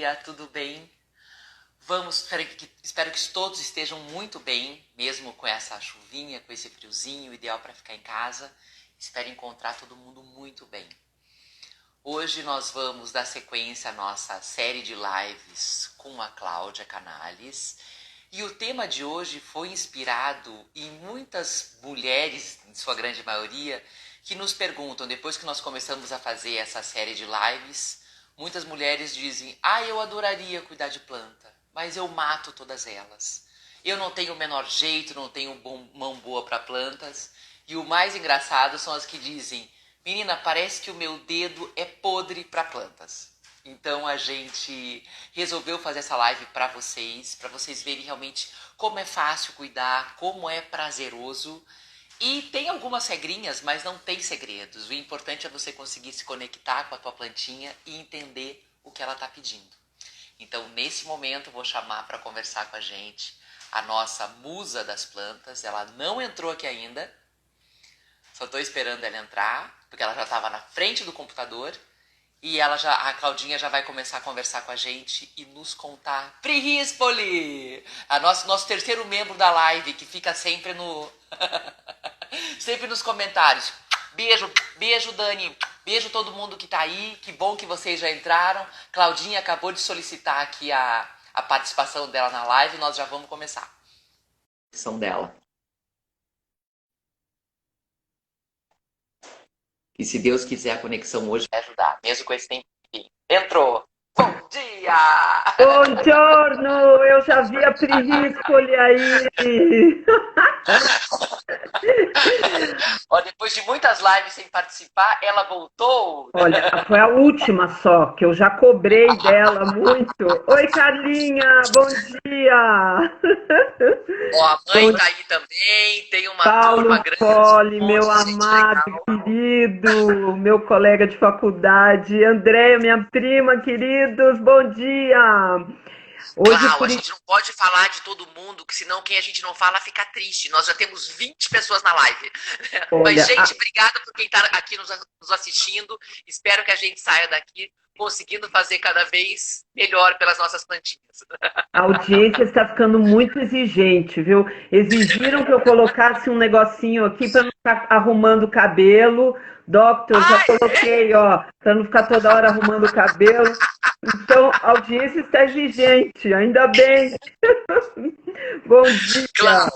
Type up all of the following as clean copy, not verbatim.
dia, tudo bem? Espero que todos estejam muito bem, mesmo com essa chuvinha, com esse friozinho, ideal para ficar em casa. Espero encontrar todo mundo muito bem. Hoje nós vamos dar sequência à nossa série de lives com a Cláudia Canales. E o tema de hoje foi inspirado em muitas mulheres, em sua grande maioria, que nos perguntam, depois que nós começamos a fazer essa série de lives, muitas mulheres dizem: eu adoraria cuidar de planta, mas eu mato todas elas. Eu não tenho o menor jeito, não tenho mão boa para plantas. E o mais engraçado são as que dizem: menina, parece que o meu dedo é podre para plantas. Então a gente resolveu fazer essa live para vocês verem realmente como é fácil cuidar, como é prazeroso. E tem algumas regrinhas, mas não tem segredos. O importante é você conseguir se conectar com a tua plantinha e entender o que ela está pedindo. Então, nesse momento, eu vou chamar para conversar com a gente a nossa musa das plantas. Ela não entrou aqui ainda. Só estou esperando ela entrar, porque ela já estava na frente do computador. E a Claudinha já vai começar a conversar com a gente e nos contar. Pri Rispoli! Nosso terceiro membro da live, que fica sempre sempre nos comentários. Beijo, Dani. Beijo todo mundo que tá aí. Que bom que vocês já entraram. Claudinha acabou de solicitar aqui a participação dela na live. Nós já vamos começar. São dela. E se Deus quiser, a conexão hoje vai ajudar, mesmo com esse tempo. Entrou! Bom dia! Buongiorno! Eu já vi a Pri Rispoli aí! Depois de muitas lives sem participar, ela voltou. Olha, foi a última só, que eu já cobrei dela muito. Oi, Carlinha! Bom dia! A mãe tá aí também, tem uma Paulo turma grande. Poli, meu amado, querido, meu colega de faculdade. Andréia, minha prima, queridos, bom dia! Hoje, a gente não pode falar de todo mundo, que senão quem a gente não fala fica triste. Nós já temos 20 pessoas na live. Olha, mas, gente, obrigada por quem está aqui nos assistindo. Espero que a gente saia daqui conseguindo fazer cada vez melhor pelas nossas plantinhas. A audiência está ficando muito exigente, viu? Exigiram que eu colocasse um negocinho aqui para não ficar arrumando o cabelo. Doctor, já coloquei, para não ficar toda hora arrumando o cabelo. Então, a audiência está exigente, ainda bem. Bom dia. Claro.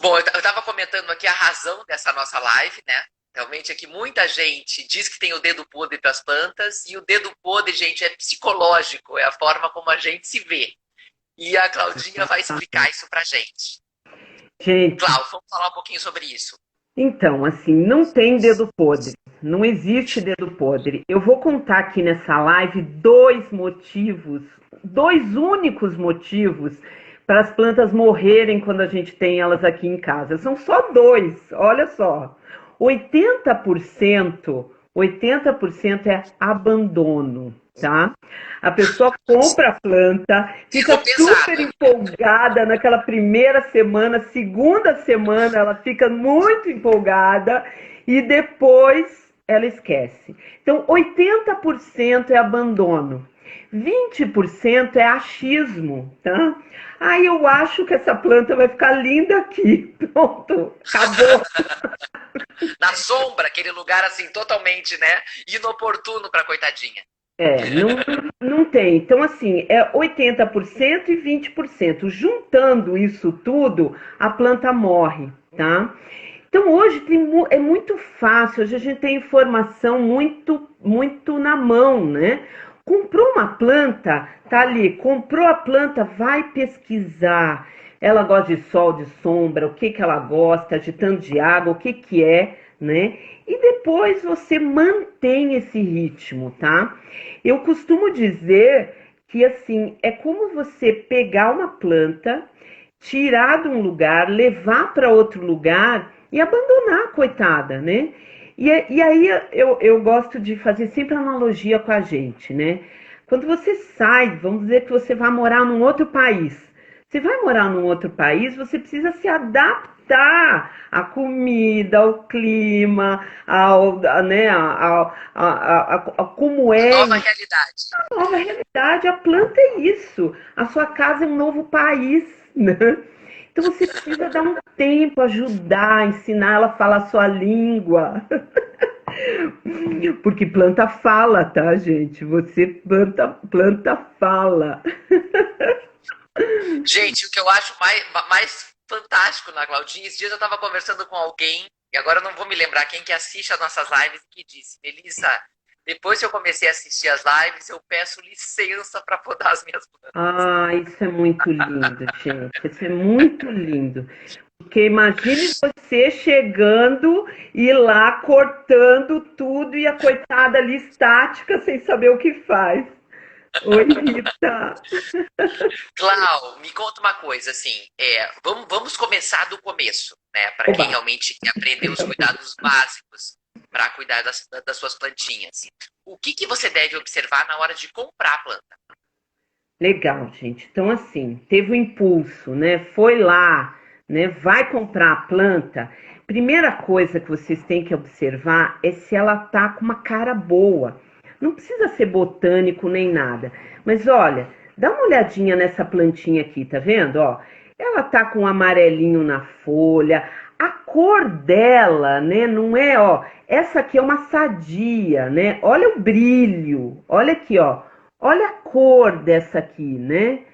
Bom, eu estava comentando aqui a razão dessa nossa live, né? Realmente é que muita gente diz que tem o dedo podre para as plantas, e o dedo podre, gente, é psicológico, é a forma como a gente se vê. E a Claudinha vai explicar isso pra gente. Cláudia, vamos falar um pouquinho sobre isso. Então, assim, não tem dedo podre, não existe dedo podre. Eu vou contar aqui nessa live dois únicos motivos para as plantas morrerem quando a gente tem elas aqui em casa. São só dois, olha só. 80% é abandono, tá? A pessoa compra a planta, fica super empolgada naquela primeira semana, segunda semana ela fica muito empolgada e depois ela esquece. Então, 80% é abandono. 20% é achismo, tá? Eu acho que essa planta vai ficar linda aqui. Pronto, acabou. Na sombra, aquele lugar assim, totalmente, né, inoportuno para coitadinha. Não tem. Então, assim, é 80% e 20%. Juntando isso tudo, a planta morre, tá? Então, hoje é muito fácil, hoje a gente tem informação muito na mão, né? Comprou uma planta, tá ali, comprou a planta, vai pesquisar. Ela gosta de sol, de sombra, o que ela gosta, de tanto de água, o que é, né? E depois você mantém esse ritmo, tá? Eu costumo dizer que, assim, é como você pegar uma planta, tirar de um lugar, levar para outro lugar e abandonar, coitada, né? E aí eu gosto de fazer sempre analogia com a gente, né? Quando você sai, vamos dizer que você vai morar num outro país. Você vai morar num outro país, você precisa se adaptar adaptar a comida, o clima, né, como é Nova realidade. a nova realidade. A planta é isso. A sua casa é um novo país, né? Então você precisa dar um tempo, ajudar, ensinar ela a falar a sua língua. Porque planta fala, tá, gente? Você planta fala. Gente, o que eu acho mais fantástico na Claudinha, esses dias eu estava conversando com alguém, e agora eu não vou me lembrar quem que assiste as nossas lives, que disse, Melissa, depois que eu comecei a assistir as lives, eu peço licença para podar as minhas plantas. Ah, isso é muito lindo, gente. Isso é muito lindo. Porque imagine você chegando e lá cortando tudo e a coitada ali estática sem saber o que faz. Oi, Rita. Clau, me conta uma coisa, assim, vamos começar do começo, né? Para quem Oba. realmente quer aprender os cuidados básicos para cuidar das suas plantinhas. O que você deve observar na hora de comprar a planta? Legal, gente. Então, assim, teve o impulso, né? Foi lá, né? Vai comprar a planta. Primeira coisa que vocês têm que observar é se ela tá com uma cara boa. Não precisa ser botânico nem nada. Mas olha, dá uma olhadinha nessa plantinha aqui, tá vendo? Ó, ela tá com um amarelinho na folha. A cor dela, né? Não é, ó. Essa aqui é uma sadia, né? Olha o brilho. Olha aqui, ó. Olha a cor dessa aqui, né?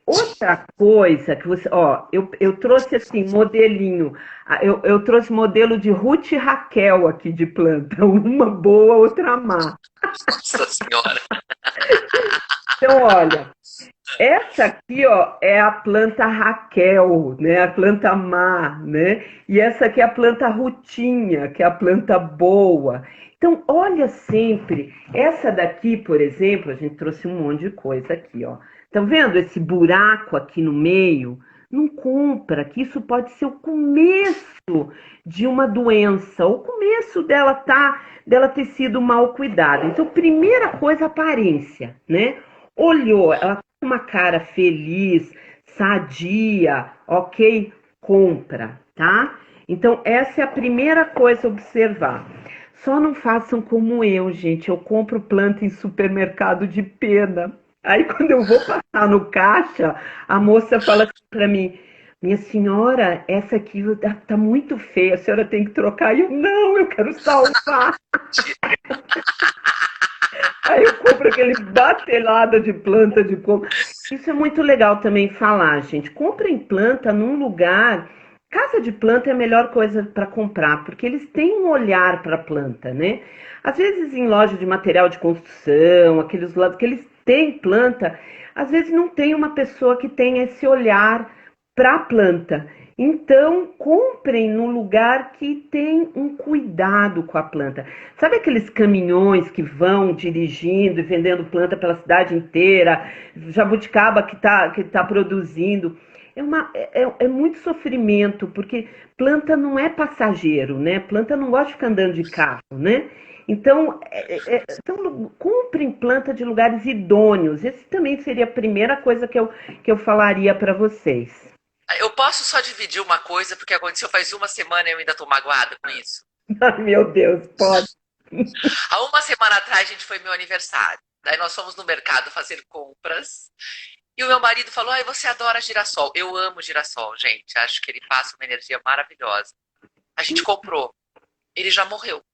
Outra coisa que você, ó, eu trouxe assim, modelinho, eu trouxe modelo de Ruth e Raquel aqui de planta, uma boa, outra má. Nossa Senhora! Então, olha, essa aqui, ó, é a planta Raquel, né? A planta má, né? E essa aqui é a planta Rutinha, que é a planta boa. Então, olha sempre, essa daqui, por exemplo, a gente trouxe um monte de coisa aqui, ó. Tá vendo esse buraco aqui no meio? Não compra, que isso pode ser o começo de uma doença, o começo dela ter sido mal cuidada. Então, primeira coisa, aparência, né? Olhou, ela tá com uma cara feliz, sadia, ok? Compra, tá? Então, essa é a primeira coisa a observar. Só não façam como eu, gente. Eu compro planta em supermercado de pena. Aí, quando eu vou passar no caixa, a moça fala assim pra mim: Minha senhora, essa aqui tá muito feia, a senhora tem que trocar. E eu, não, eu quero salvar. Aí eu compro aquele batelada de planta de compra. Isso é muito legal também falar, gente. Comprem planta num lugar. Casa de planta é a melhor coisa para comprar, porque eles têm um olhar para a planta, né? Às vezes em loja de material de construção, aqueles lados que eles têm planta, às vezes não tem uma pessoa que tenha esse olhar para a planta. Então, comprem num lugar que tem um cuidado com a planta. Sabe aqueles caminhões que vão dirigindo e vendendo planta pela cidade inteira? Jabuticaba que tá produzindo. É muito sofrimento, porque planta não é passageiro, né? Planta não gosta de ficar andando de carro, né? Então, comprem planta de lugares idôneos. Esse também seria a primeira coisa que eu falaria para vocês. Eu posso só dividir uma coisa, porque aconteceu faz uma semana e eu ainda tô magoada com isso. Ai, meu Deus, pode. Há uma semana atrás, a gente foi meu aniversário. Daí nós fomos no mercado fazer compras. E o meu marido falou: Ai, você adora girassol. Eu amo girassol, gente. Acho que ele passa uma energia maravilhosa. A gente comprou. Ele já morreu.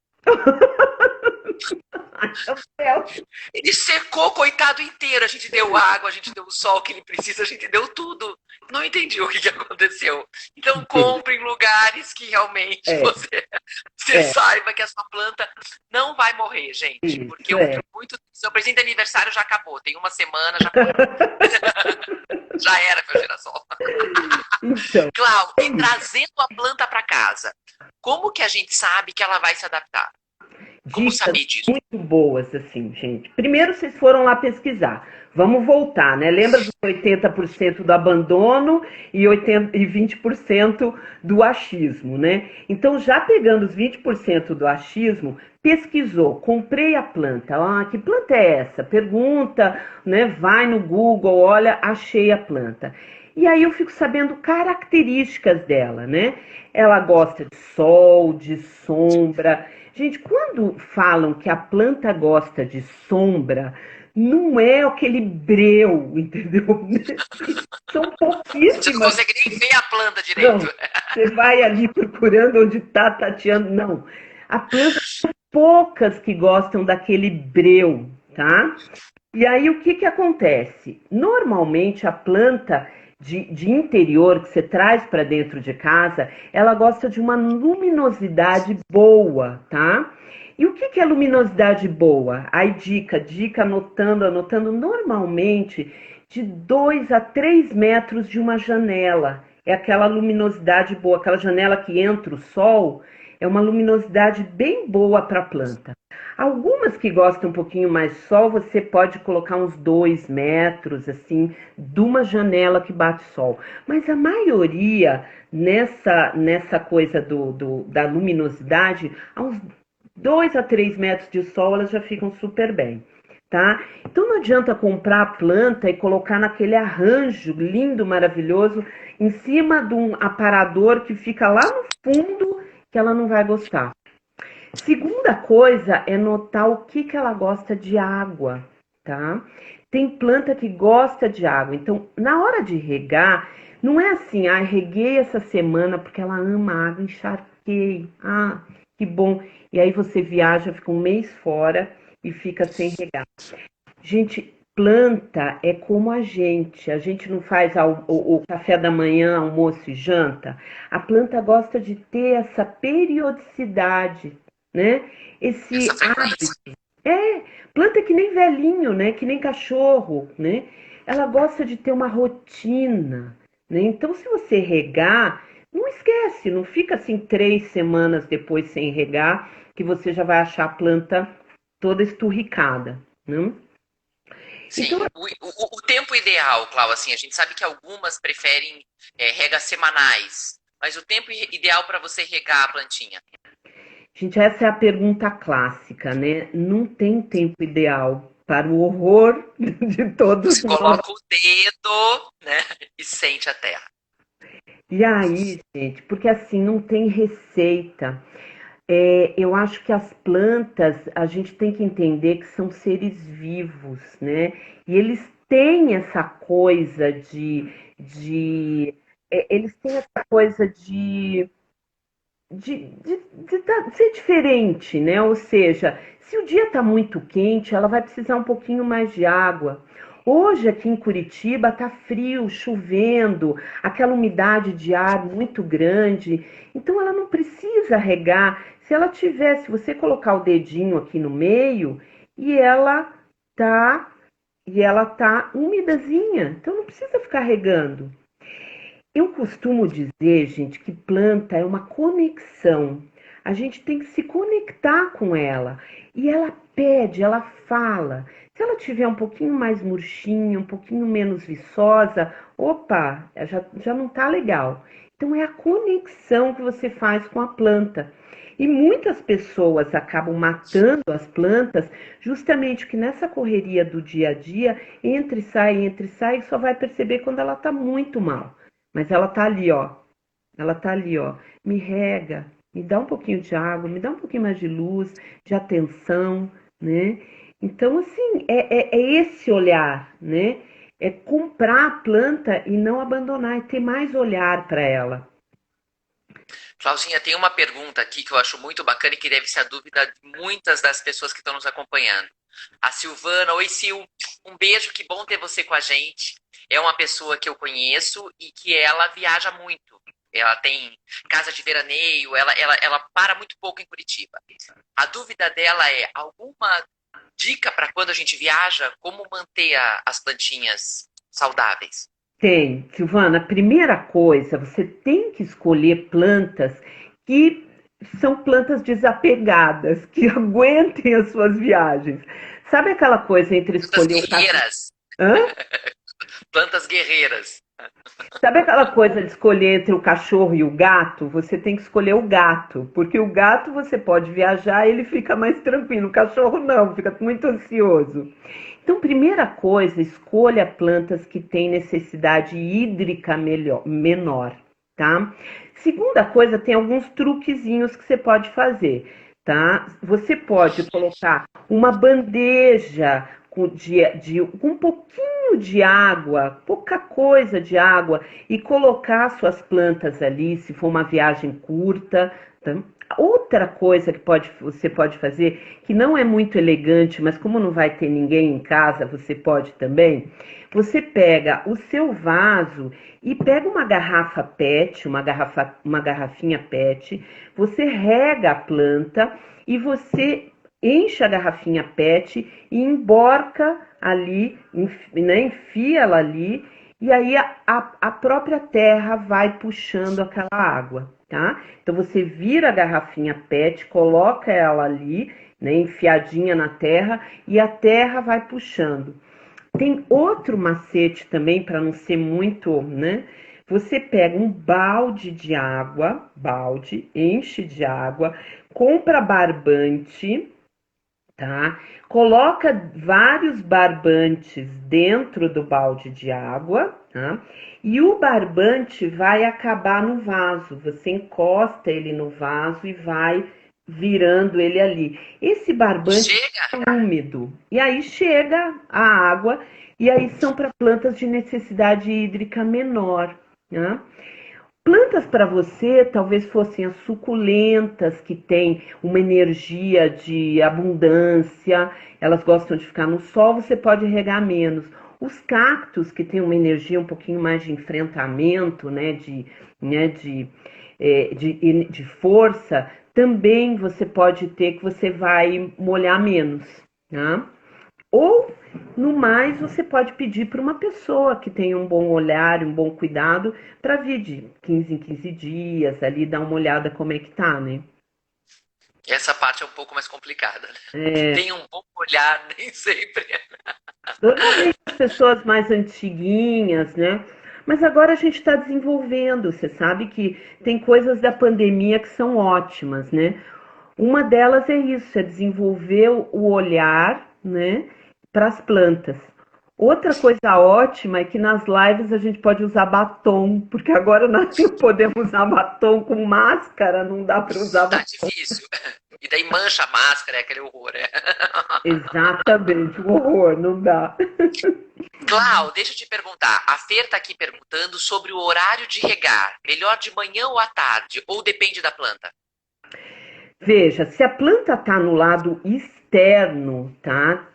Ai, meu Deus. Ele secou, coitado, inteiro. A gente deu água, a gente deu o sol que ele precisa, a gente deu tudo. Não entendi o que aconteceu. Então, compre em lugares que realmente É, você é, saiba que a sua planta não vai morrer, gente. Porque isso, eu é. fico muito. Seu presente de aniversário já acabou. Tem uma semana, já morreu. Já era meu girassol. Então, Clau, é e isso. trazendo a planta para casa, como que a gente sabe que ela vai se adaptar? Como Dicas saber disso? muito boas, assim, gente. Primeiro, vocês foram lá pesquisar. Vamos voltar, né? Lembra dos 80% do abandono e 20% do achismo, né? Então, já pegando os 20% do achismo, pesquisou, comprei a planta. Ah, que planta é essa? Pergunta, né? Vai no Google, olha, achei a planta. E aí eu fico sabendo características dela, né? Ela gosta de sol, de sombra. Gente, quando falam que a planta gosta de sombra, não é aquele breu, entendeu? São A gente não pouquíssimas. consegue nem ver a planta direito. Não, você vai ali procurando onde está tateando. Não. A planta, poucas que gostam daquele breu, tá? E aí o que acontece? Normalmente a planta de interior que você traz para dentro de casa, ela gosta de uma luminosidade boa, tá? E o que é luminosidade boa? Aí dica, anotando, normalmente de 2 a 3 metros de uma janela. É aquela luminosidade boa, aquela janela que entra o sol, é uma luminosidade bem boa para a planta. Algumas que gostam um pouquinho mais de sol, você pode colocar uns 2 metros, assim, de uma janela que bate sol. Mas a maioria, nessa coisa da luminosidade, a uns 2 a 3 metros de sol, elas já ficam super bem, tá? Então não adianta comprar a planta e colocar naquele arranjo lindo, maravilhoso, em cima de um aparador que fica lá no fundo, que ela não vai gostar. Segunda coisa é notar o que ela gosta de água, tá? Tem planta que gosta de água, então na hora de regar, não é assim, reguei essa semana porque ela ama água, encharquei, que bom. E aí você viaja, fica um mês fora e fica sem regar. Gente, planta é como a gente não faz o café da manhã, almoço e janta. A planta gosta de ter essa periodicidade, né? Essa Esse frequência. hábito. É, planta é que nem velhinho, né? Que nem cachorro, né? Ela gosta de ter uma rotina, né? Então, se você regar, não esquece, não fica assim 3 semanas depois sem regar, que você já vai achar a planta toda esturricada, né? Sim. Então, O tempo ideal, Cláudia, assim, a gente sabe que algumas preferem regas semanais, mas o tempo ideal para você regar a plantinha? gente, essa é a pergunta clássica, né? Não tem tempo ideal para o horror de todos Você nós. coloca o dedo, né, e sente a terra. E aí, gente, porque assim não tem receita. Eu acho que as plantas, a gente tem que entender que são seres vivos, né? E eles têm essa coisa eles têm essa coisa de ser diferente, né? Ou seja, se o dia está muito quente, ela vai precisar um pouquinho mais de água. Hoje aqui em Curitiba está frio, chovendo, aquela umidade de ar muito grande, então ela não precisa regar. Se ela tivesse, você colocar o dedinho aqui no meio e tá ela tá umidazinha, então não precisa ficar regando. Eu costumo dizer, gente, que planta é uma conexão. A gente tem que se conectar com ela. E ela pede, ela fala. Se ela tiver um pouquinho mais murchinha, um pouquinho menos viçosa, opa, já não tá legal. Então é a conexão que você faz com a planta. E muitas pessoas acabam matando as plantas justamente que nessa correria do dia a dia, entre e sai, só vai perceber quando ela está muito mal. Mas ela tá ali, ó. Ela tá ali, ó. Me rega, me dá um pouquinho de água, me dá um pouquinho mais de luz, de atenção, né? Então, assim, é esse olhar, né? É comprar a planta e não abandonar, é ter mais olhar para ela. Claudinha, tem uma pergunta aqui que eu acho muito bacana e que deve ser a dúvida de muitas das pessoas que estão nos acompanhando. A Silvana, oi Sil, um beijo, que bom ter você com a gente. É uma pessoa que eu conheço e que ela viaja muito. Ela tem casa de veraneio, ela para muito pouco em Curitiba. A dúvida dela é alguma dica para quando a gente viaja, como manter as plantinhas saudáveis? Tem, Silvana, a primeira coisa, você tem que escolher plantas que são plantas desapegadas, que aguentem as suas viagens. Sabe aquela coisa entre Plantas escolher o cachorro? guerreiras. Hã? Plantas guerreiras. Sabe aquela coisa de escolher entre o cachorro e o gato? Você tem que escolher o gato, porque o gato você pode viajar e ele fica mais tranquilo, o cachorro não, fica muito ansioso. Então, primeira coisa, escolha plantas que têm necessidade hídrica menor, tá? Segunda coisa, tem alguns truquezinhos que você pode fazer, tá? Você pode colocar uma bandeja com um pouquinho de água, pouca coisa de água, e colocar suas plantas ali, se for uma viagem curta, tá? Outra coisa que você pode fazer, que não é muito elegante, mas como não vai ter ninguém em casa, você pode também. Você pega o seu vaso e pega uma garrafa PET, uma garrafinha PET, você rega a planta e você enche a garrafinha PET e emborca ali, né, enfia ela ali, e aí a própria terra vai puxando aquela água, tá? Então você vira a garrafinha PET, coloca ela ali, né, enfiadinha na terra, e a terra vai puxando. Tem outro macete também, para não ser muito, né? Você pega um balde de água, enche de água, compra barbante, tá? Coloca vários barbantes dentro do balde de água, tá? E o barbante vai acabar no vaso. Você encosta ele no vaso e vai virando ele ali. Esse barbante é úmido. E aí chega a água, e aí são para plantas de necessidade hídrica menor, né? Plantas para você talvez fossem as suculentas, que têm uma energia de abundância, elas gostam de ficar no sol, você pode regar menos. Os cactos, que têm uma energia um pouquinho mais de enfrentamento, de força, também você pode ter, que você vai molhar menos, tá? Ou, no mais, você pode pedir para uma pessoa que tenha um bom olhar, um bom cuidado, para vir de 15 em 15 dias, ali dar uma olhada como é que tá, né? Essa parte é um pouco mais complicada, né? Que tem um bom olhar, nem sempre. Normalmente as pessoas mais antiguinhas, né? Mas agora a gente está desenvolvendo, você sabe que tem coisas da pandemia que são ótimas, né? Uma delas é isso, é desenvolver o olhar, né, para as plantas. Outra coisa ótima é que nas lives a gente pode usar batom, porque agora nós não podemos usar batom com máscara, não dá para usar Tá batom. difícil. E daí mancha a máscara, é aquele horror. Exatamente, o horror, não dá. Clau, deixa eu te perguntar. A Fer tá aqui perguntando sobre o horário de regar. Melhor de manhã ou à tarde? Ou depende da planta? Veja, se a planta está no lado externo, tá?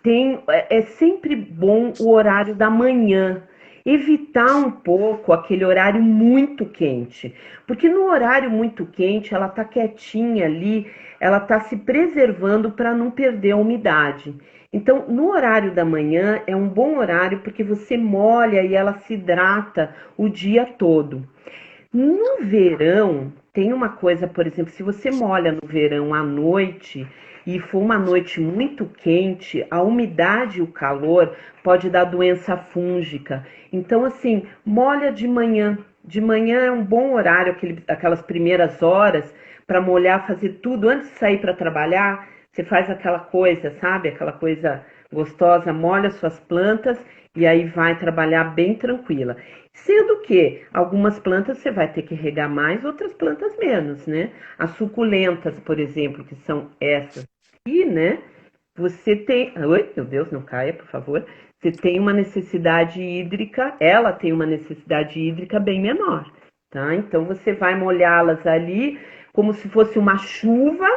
É sempre bom o horário da manhã. Evitar um pouco aquele horário muito quente. Porque no horário muito quente, ela tá quietinha ali, ela tá se preservando para não perder a umidade. Então, no horário da manhã é um bom horário porque você molha e ela se hidrata o dia todo. No verão, tem uma coisa, por exemplo, se você molha no verão à noite e for uma noite muito quente, a umidade e o calor pode dar doença fúngica. Então, assim, molha de manhã. De manhã é um bom horário, aquelas primeiras horas, para molhar, fazer tudo. Antes de sair para trabalhar, você faz aquela coisa, sabe? Aquela coisa gostosa, molha suas plantas e aí vai trabalhar bem tranquila. Sendo que algumas plantas você vai ter que regar mais, outras plantas menos, né? As suculentas, por exemplo, que são essas aqui, né? Você tem. Oi, meu Deus, não caia, por favor. Você tem uma necessidade hídrica, ela tem uma necessidade hídrica bem menor, tá? Então você vai molhá-las ali como se fosse uma chuva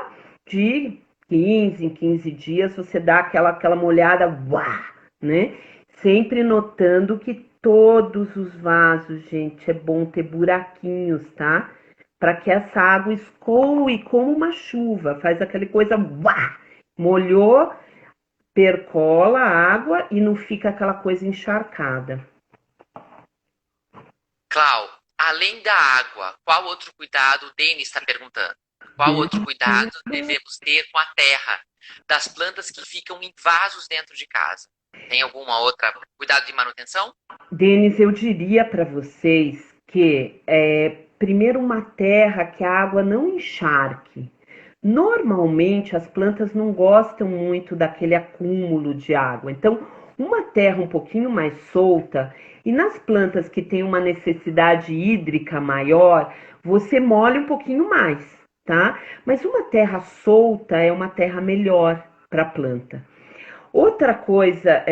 de 15 em 15 dias, você dá aquela molhada, uá, né? Sempre notando que todos os vasos, gente, é bom ter buraquinhos, tá? Para que essa água escoe como uma chuva, faz aquela coisa, uá, molhou, percola a água e não fica aquela coisa encharcada. Clau, além da água, qual outro cuidado o Denis está perguntando? Qual outro cuidado devemos ter com a terra das plantas que ficam em vasos dentro de casa? Tem alguma outra cuidado de manutenção? Denis, eu diria para vocês que primeiro uma terra que a água não encharque. Normalmente as plantas não gostam muito daquele acúmulo de água. Então, Uma terra um pouquinho mais solta, e nas plantas que têm uma necessidade hídrica maior, você molha um pouquinho mais, tá? Mas uma terra solta é uma terra melhor para a planta. Outra coisa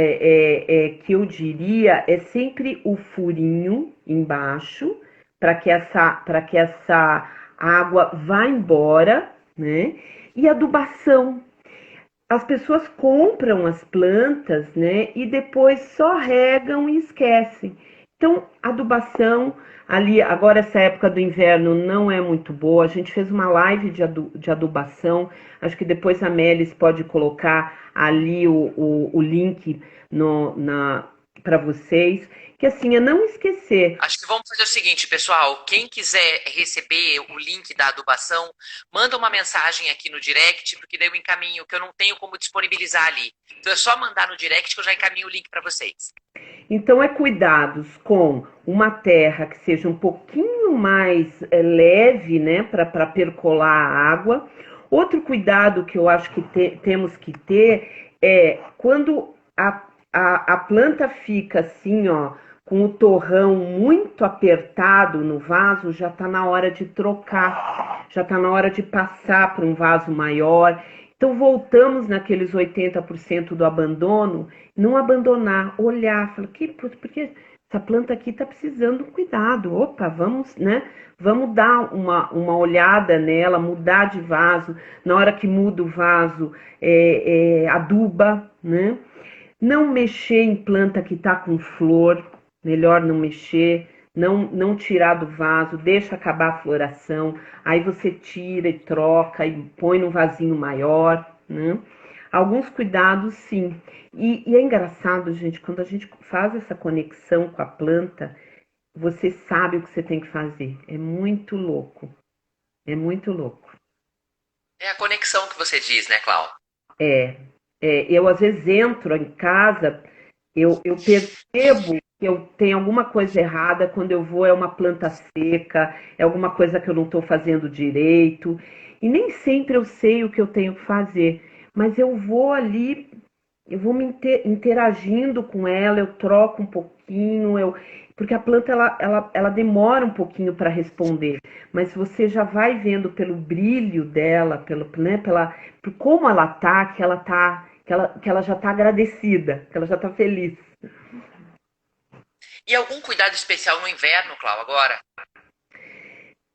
que eu diria é sempre o furinho embaixo, para que essa água vá embora, né? E adubação. As pessoas compram as plantas, né? E depois só regam e esquecem. Então, adubação ali, agora essa época do inverno não é muito boa. A gente fez uma live de adubação. Acho que depois a Melis pode colocar ali o link para vocês. Que assim, é não esquecer. Acho que vamos fazer o seguinte, pessoal. Quem quiser receber o link da adubação, manda uma mensagem aqui no direct, porque daí eu encaminho, que eu não tenho como disponibilizar ali. Então é só mandar no direct que eu já encaminho o link para vocês. Então, é cuidados com uma terra que seja um pouquinho mais leve, né, para percolar a água. Outro cuidado que eu acho que temos que ter é quando a planta fica assim, ó, com o torrão muito apertado no vaso, já está na hora de trocar, já está na hora de passar para um vaso maior. Então, voltamos naqueles 80% do abandono, não abandonar, olhar, falar, porque essa planta aqui está precisando de cuidado. Opa, vamos, né? Vamos dar uma olhada nela, mudar de vaso. Na hora que muda o vaso, aduba, né? Não mexer em planta que está com flor, melhor não mexer. Não tirar do vaso, deixa acabar a floração, aí você tira e troca e põe num vasinho maior, né? Alguns cuidados, sim. E é engraçado, gente, quando a gente faz essa conexão com a planta, você sabe o que você tem que fazer. É muito louco. É muito louco. É a conexão que você diz, né, Clau? É, eu às vezes entro em casa, eu percebo que eu tenho alguma coisa errada quando eu vou, é uma planta seca, é alguma coisa que eu não estou fazendo direito. E nem sempre eu sei o que eu tenho que fazer, mas eu vou ali, eu vou me interagindo com ela, eu troco um pouquinho, porque a planta ela demora um pouquinho para responder, mas você já vai vendo pelo brilho dela, né, por como ela tá, que ela já está agradecida, que ela já está feliz. E algum cuidado especial no inverno, Clau, agora?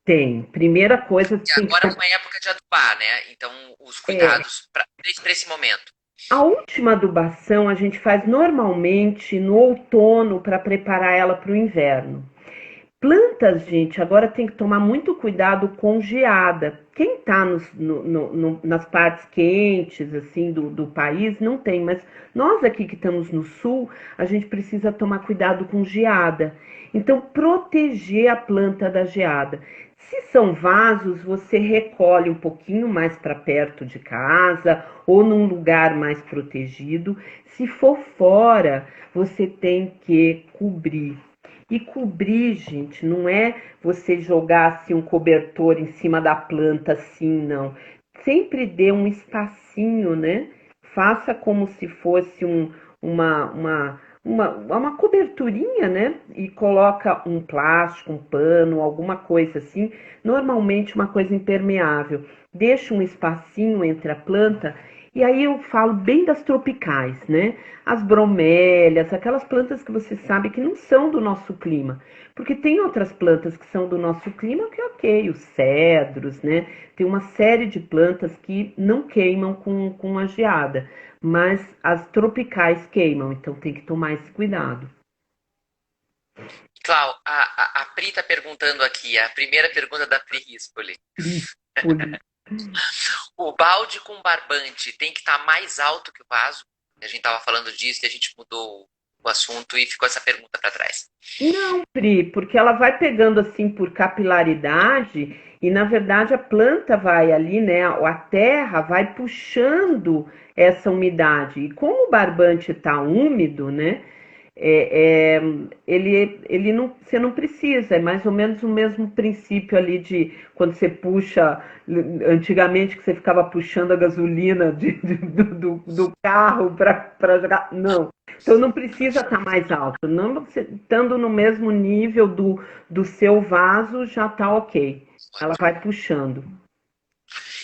Tem. Primeira coisa, E tem que agora é uma época de adubar, né? Então, os é, cuidados para esse momento. a última adubação a gente faz normalmente no outono para preparar ela para o inverno. Plantas, gente, agora tem que tomar muito cuidado com geada. Quem está nas partes quentes assim do país não tem, mas nós aqui que estamos no sul, a gente precisa tomar cuidado com geada. Então, proteger a planta da geada. Se são vasos, você recolhe um pouquinho mais para perto de casa ou num lugar mais protegido. Se for fora, você tem que cobrir. E cobrir, gente, não é você jogar assim um cobertor em cima da planta assim, não. Sempre dê um espacinho, né? Faça como se fosse uma coberturinha, né? E coloca um plástico, um pano, alguma coisa assim. Normalmente uma coisa impermeável. Deixa um espacinho entre a planta. E aí eu falo bem das tropicais, né? As bromélias, aquelas plantas que você sabe que não são do nosso clima. Porque tem outras plantas que são do nosso clima que ok, os cedros, né? Tem uma série de plantas que não queimam com a geada, mas as tropicais queimam, então tem que tomar esse cuidado. Clau, a Pri está perguntando aqui, a primeira pergunta da Pri Rispoli. Trípoli. O balde com barbante tem que estar mais alto que o vaso? A gente estava falando disso e a gente mudou o assunto e ficou essa pergunta para trás. Não, Pri, porque ela vai pegando assim por capilaridade e na verdade a planta vai ali, né? A terra vai puxando essa umidade. E como o barbante está úmido, né? é, é, ele não, você não precisa, é mais ou menos o mesmo princípio ali de quando você puxa, antigamente que você ficava puxando a gasolina do carro para jogar. Não. Então não precisa estar mais alto. Não, você, estando no mesmo nível do seu vaso, já está ok. Ela vai puxando.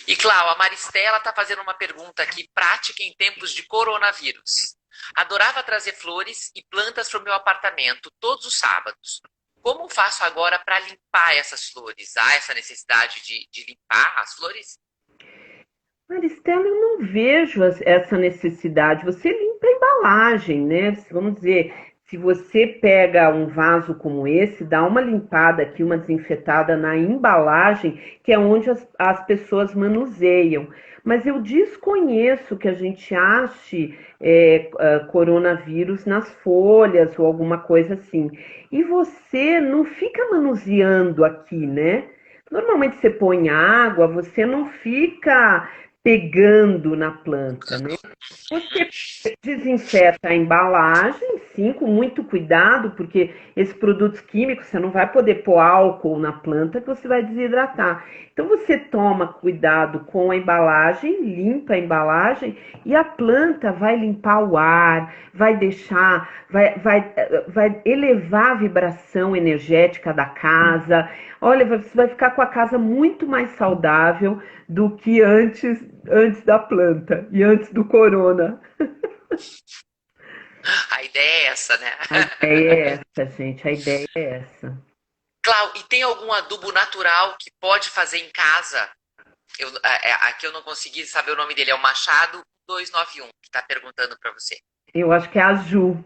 E, Clau, a Maristela está fazendo uma pergunta aqui, prática em tempos de coronavírus. Adorava trazer flores e plantas para o meu apartamento todos os sábados. Como faço agora para limpar essas flores? Há essa necessidade de limpar as flores? Maristela, eu não vejo essa necessidade. Você limpa a embalagem, né? Vamos dizer, se você pega um vaso como esse, dá uma limpada aqui, uma desinfetada na embalagem, que é onde as pessoas manuseiam. Mas eu desconheço que a gente ache coronavírus nas folhas ou alguma coisa assim. E você não fica manuseando aqui, né? Normalmente você põe água, você não fica pegando na planta, né? Você desinfeta a embalagem, sim, com muito cuidado, porque esses produtos químicos você não vai poder pôr álcool na planta que você vai desidratar. Então você toma cuidado com a embalagem, limpa a embalagem e a planta vai limpar o ar, vai deixar, vai elevar a vibração energética da casa. Olha, você vai ficar com a casa muito mais saudável do que antes da planta e antes do corona. A ideia é essa, né? A ideia é essa, gente. A ideia é essa. Clau, e tem algum adubo natural que pode fazer em casa? Aqui eu não consegui saber o nome dele, é o Machado 291 que está perguntando para você. Eu acho que é a Ju.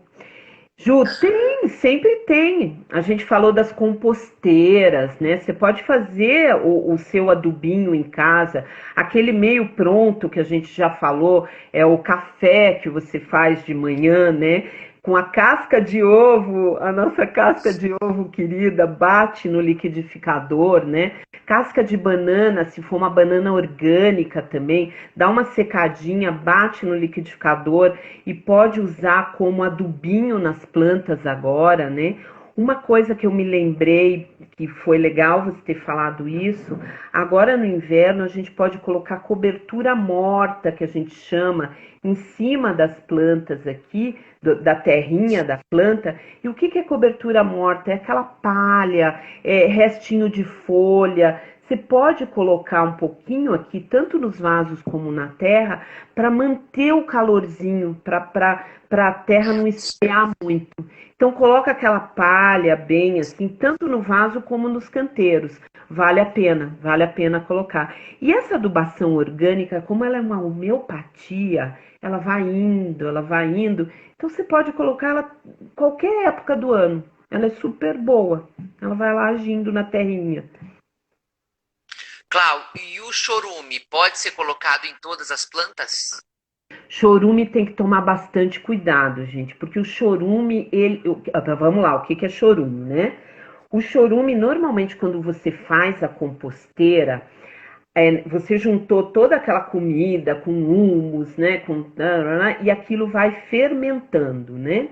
Ju, tem, sempre tem. A gente falou das composteiras, né? Você pode fazer o seu adubinho em casa, aquele meio pronto que a gente já falou, é o café que você faz de manhã, né? Com a casca de ovo, a nossa casca de ovo querida, bate no liquidificador, né? Casca de banana, se for uma banana orgânica também, dá uma secadinha, bate no liquidificador e pode usar como adubinho nas plantas agora, né? Uma coisa que eu me lembrei que foi legal você ter falado isso, agora no inverno a gente pode colocar cobertura morta, que a gente chama, em cima das plantas aqui, da terrinha da planta. E o que é cobertura morta? É aquela palha, restinho de folha. Você pode colocar um pouquinho aqui, tanto nos vasos como na terra, para manter o calorzinho, para a terra não esfriar muito. Então coloca aquela palha bem assim, tanto no vaso como nos canteiros. Vale a pena colocar. E essa adubação orgânica, como ela é uma homeopatia, ela vai indo, ela vai indo. Então você pode colocar ela qualquer época do ano. Ela é super boa. Ela vai lá agindo na terrinha. Clau, e o chorume pode ser colocado em todas as plantas? Chorume tem que tomar bastante cuidado, gente, porque o chorume, vamos lá, o que é chorume, né? O chorume, normalmente, quando você faz a composteira, você juntou toda aquela comida com humus, né? E aquilo vai fermentando, né?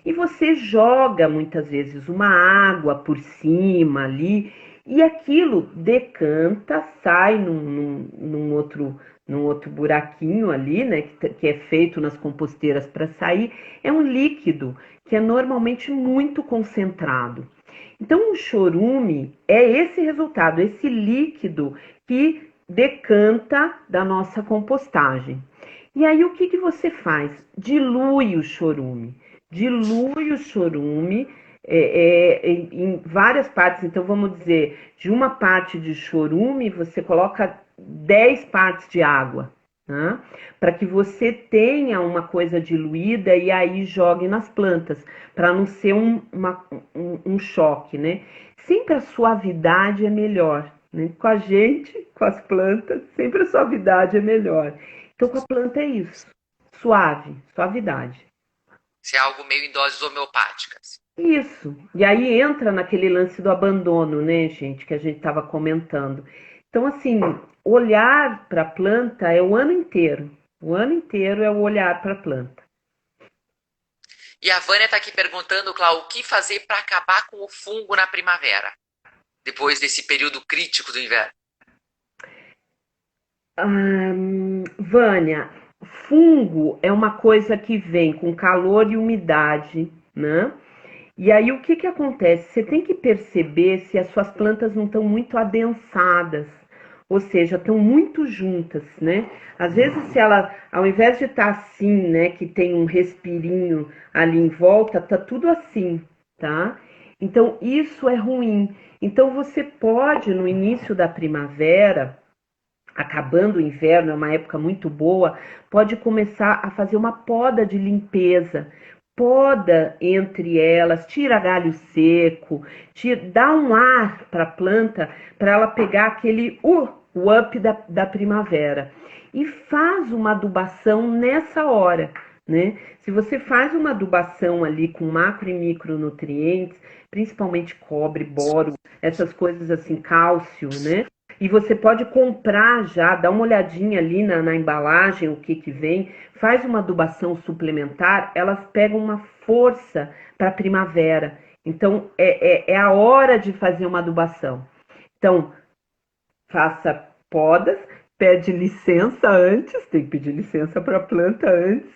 E você joga muitas vezes uma água por cima ali, e aquilo decanta, sai num outro buraquinho ali, né? Que é feito nas composteiras para sair. É um líquido que é normalmente muito concentrado. Então, o chorume é esse resultado, esse líquido que decanta da nossa compostagem. E aí, o que você faz? Dilui o chorume. Dilui o chorume em várias partes. Então, vamos dizer, de uma parte de chorume, você coloca 10 partes de água, né? Para que você tenha uma coisa diluída e aí jogue nas plantas, para não ser um choque, né? Sempre a suavidade é melhor, né? Com a gente, com as plantas, sempre a suavidade é melhor. Então, com a planta é isso, suave, suavidade. Se é algo meio em doses homeopáticas. Isso. E aí entra naquele lance do abandono, né, gente, que a gente estava comentando. Então, assim, olhar para a planta é o ano inteiro. O ano inteiro é o olhar para a planta. E a Vânia está aqui perguntando, Cláudio, o que fazer para acabar com o fungo na primavera, depois desse período crítico do inverno? Vânia, fungo é uma coisa que vem com calor e umidade, né? E aí o que que acontece? Você tem que perceber se as suas plantas não estão muito adensadas, ou seja, estão muito juntas, né? Às vezes se ela, ao invés de estar assim, né, que tem um respirinho ali em volta, tá tudo assim, tá? Então isso é ruim. Então você pode no início da primavera, acabando o inverno, é uma época muito boa, pode começar a fazer uma poda de limpeza. Poda entre elas, tira galho seco, dá um ar para a planta para ela pegar aquele o up da primavera. E faz uma adubação nessa hora, né? Se você faz uma adubação ali com macro e micronutrientes, principalmente cobre, boro, essas coisas assim, cálcio, né? E você pode comprar já, dá uma olhadinha ali na embalagem, o que que vem, faz uma adubação suplementar, elas pegam uma força para a primavera. Então, é a hora de fazer uma adubação. Então, faça podas, pede licença antes, tem que pedir licença para a planta antes,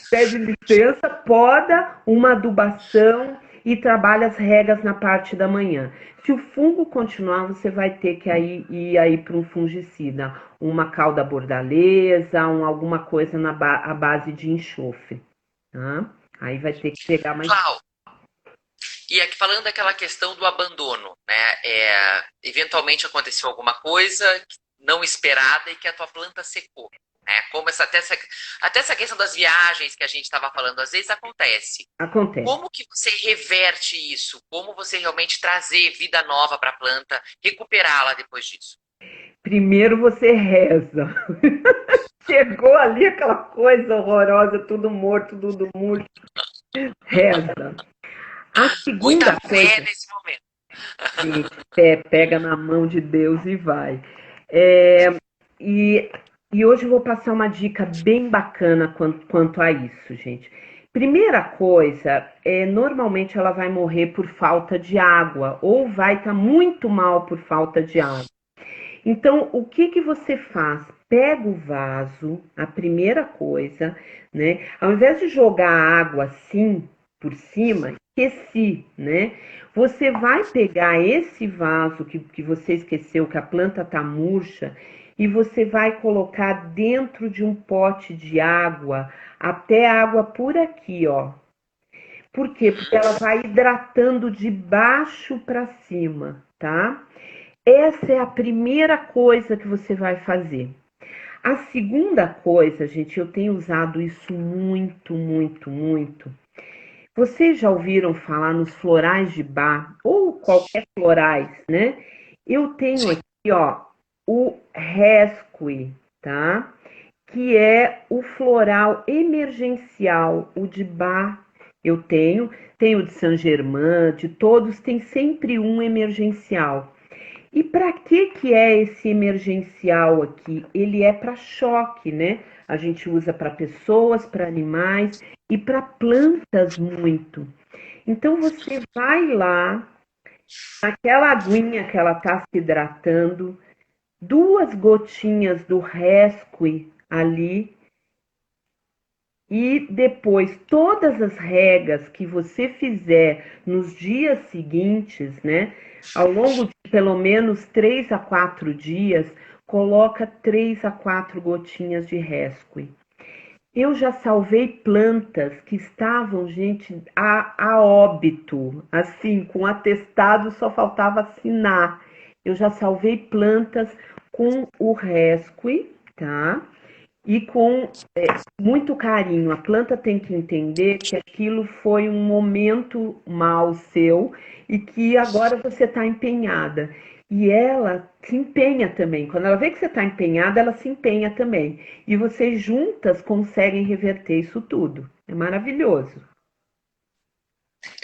pede licença, poda uma adubação e trabalha as regas na parte da manhã. Se o fungo continuar, você vai ter que ir aí para um fungicida, uma cauda bordaleza, alguma coisa à base de enxofre. Tá? Aí vai ter que pegar mais. Cláudio, e aqui falando daquela questão do abandono, né? Eventualmente aconteceu alguma coisa não esperada e que a tua planta secou. Né? Como até essa questão das viagens que a gente estava falando, às vezes acontece. Acontece. Como que você reverte isso? Como você realmente trazer vida nova para a planta, recuperá-la depois disso? Primeiro você reza. Chegou ali aquela coisa horrorosa, tudo morto, tudo murcho. Reza. A Muita segunda fé coisa, nesse momento. sim, pega na mão de Deus e vai. É, e, e hoje eu vou passar uma dica bem bacana quanto a isso, gente. Primeira coisa, normalmente ela vai morrer por falta de água ou vai estar muito mal por falta de água. Então, o que que você faz? Pega o vaso, a primeira coisa, né? Ao invés de jogar água assim por cima, esqueci, né? Você vai pegar esse vaso que você esqueceu, que a planta tá murcha, e você vai colocar dentro de um pote de água, até água por aqui, ó. Por quê? Porque ela vai hidratando de baixo para cima, tá? Essa é a primeira coisa que você vai fazer. A segunda coisa, gente, eu tenho usado isso muito, muito, muito. Vocês já ouviram falar nos florais de bar ou qualquer florais, né? Eu tenho Sim. aqui, ó, o Rescue, tá? Que é o floral emergencial, o de bar. Eu tenho o de Saint-Germain, de todos tem sempre um emergencial. E para que é esse emergencial aqui? Ele é para choque, né? A gente usa para pessoas, para animais e para plantas muito. Então você vai lá, naquela aguinha que ela está se hidratando, duas gotinhas do Rescue ali e depois todas as regas que você fizer nos dias seguintes, né? Ao longo de pelo menos 3 a 4 dias, coloca 3 a 4 gotinhas de Rescue. Eu já salvei plantas que estavam, gente, a óbito, assim, com atestado só faltava assinar. Eu já salvei plantas com o Rescue, tá? E com muito carinho. A planta tem que entender que aquilo foi um momento mal seu e que agora você está empenhada. E ela se empenha também. Quando ela vê que você está empenhada, ela se empenha também. E vocês juntas conseguem reverter isso tudo. É maravilhoso.